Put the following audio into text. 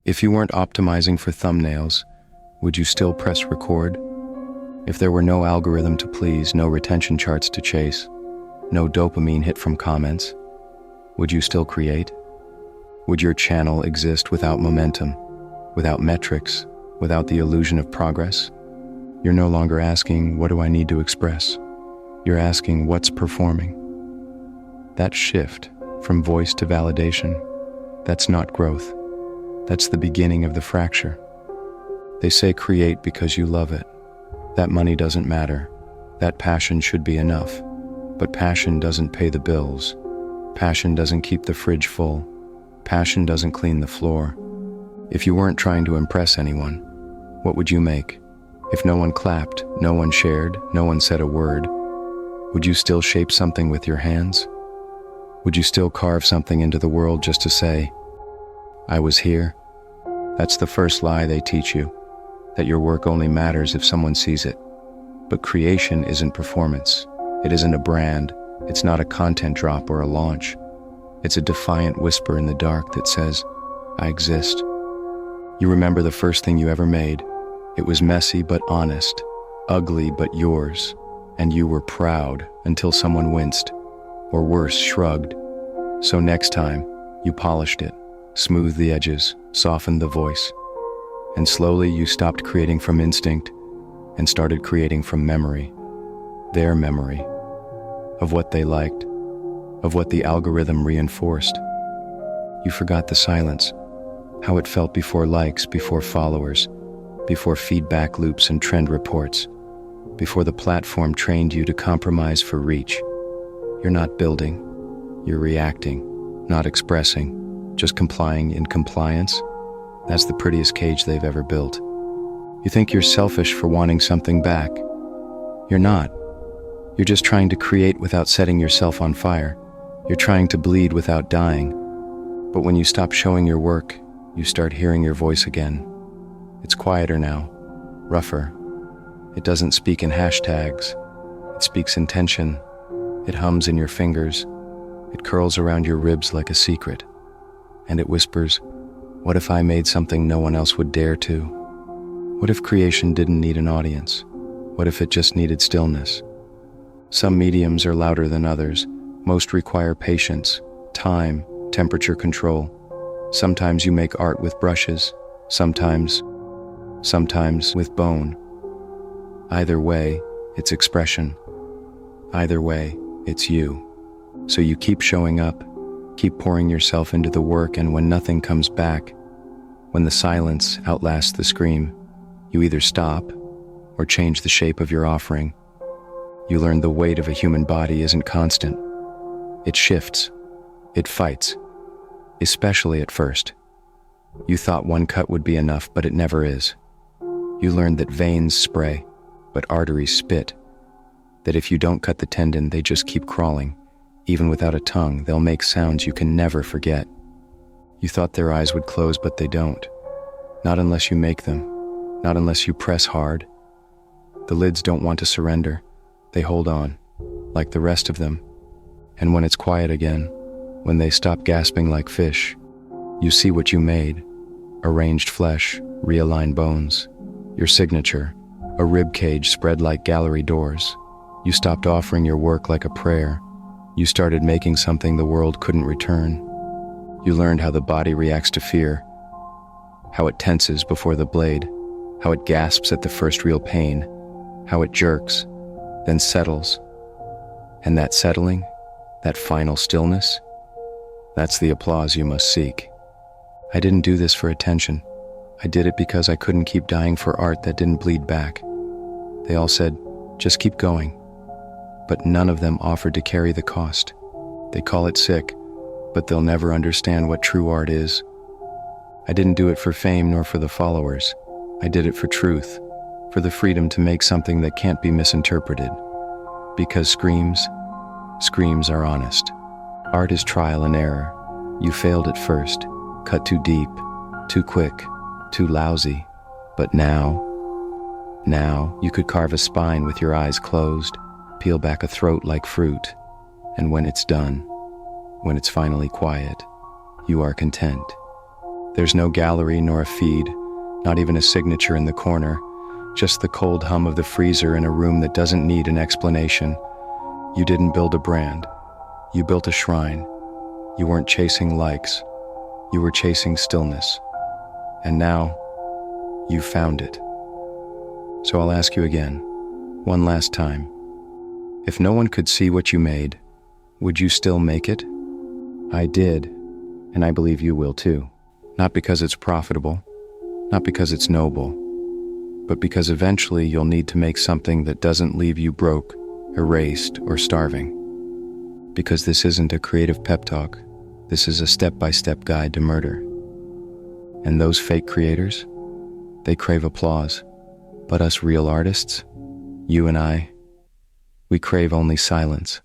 If you weren't optimizing for thumbnails, would you still press record? If there were no algorithm to please, no retention charts to chase, no dopamine hit from comments, would you still create? Would your channel exist without momentum, without metrics, without the illusion of progress? You're no longer asking, what do I need to express? You're asking, what's performing? That shift from voice to validation, that's not growth. That's the beginning of the fracture. They say create because you love it. That money doesn't matter. That passion should be enough. But passion doesn't pay the bills. Passion doesn't keep the fridge full. Passion doesn't clean the floor. If you weren't trying to impress anyone, what would you make? If no one clapped, no one shared, no one said a word, would you still shape something with your hands? Would you still carve something into the world just to say, I was here? That's the first lie they teach you, that your work only matters if someone sees it. But creation isn't performance. It isn't a brand. It's not a content drop or a launch. It's a defiant whisper in the dark that says, I exist. You remember the first thing you ever made. It was messy but honest, ugly but yours, and you were proud until someone winced, or worse, shrugged. So next time, you polished it, smoothed the edges, softened the voice, and slowly you stopped creating from instinct and started creating from memory. Their memory, of what they liked, of what the algorithm reinforced. You forgot the silence, how it felt before likes, before followers, before feedback loops and trend reports, before the platform trained you to compromise for reach. You're not building, you're reacting, not expressing, just complying in compliance. That's the prettiest cage they've ever built. You think you're selfish for wanting something back. You're not. You're just trying to create without setting yourself on fire. You're trying to bleed without dying. But when you stop showing your work, you start hearing your voice again. It's quieter now, rougher. It doesn't speak in hashtags. It speaks in tension. It hums in your fingers. It curls around your ribs like a secret. And it whispers, what if I made something no one else would dare to? What if creation didn't need an audience? What if it just needed stillness? Some mediums are louder than others. Most require patience, time, temperature control. Sometimes you make art with brushes, sometimes with bone. Either way, it's expression. Either way, it's you. So you keep showing up, keep pouring yourself into the work, and when nothing comes back, when the silence outlasts the scream, you either stop or change the shape of your offering. You learn the weight of a human body isn't constant. It shifts. It fights. Especially at first. You thought one cut would be enough, but it never is. You learned that veins spray, but arteries spit. That if you don't cut the tendon, they just keep crawling. Even without a tongue, they'll make sounds you can never forget. You thought their eyes would close, but they don't. Not unless you make them. Not unless you press hard. The lids don't want to surrender. They hold on, like the rest of them. And when it's quiet again, when they stop gasping like fish, you see what you made. Arranged flesh, realigned bones. Your signature, a rib cage spread like gallery doors. You stopped offering your work like a prayer. You started making something the world couldn't return. You learned how the body reacts to fear, how it tenses before the blade, how it gasps at the first real pain, how it jerks, then settles. And that settling, that final stillness, that's the applause you must seek. I didn't do this for attention. I did it because I couldn't keep dying for art that didn't bleed back. They all said, just keep going. But none of them offered to carry the cost. They call it sick, but they'll never understand what true art is. I didn't do it for fame nor for the followers. I did it for truth, for the freedom to make something that can't be misinterpreted. Because screams are honest. Art is trial and error. You failed at first, cut too deep, too quick, too lousy. But now you could carve a spine with your eyes closed, peel back a throat like fruit, and when it's done, when it's finally quiet, you are content. There's no gallery nor a feed, not even a signature in the corner, just the cold hum of the freezer in a room that doesn't need an explanation. You didn't build a brand. You built a shrine. You weren't chasing likes. You were chasing stillness. And now, you found it. So I'll ask you again, one last time. If no one could see what you made, would you still make it? I did, and I believe you will too. Not because it's profitable, not because it's noble, but because eventually you'll need to make something that doesn't leave you broke, erased, or starving. Because this isn't a creative pep talk, this is a step-by-step guide to murder. And those fake creators, they crave applause. But us real artists, you and I, we crave only silence.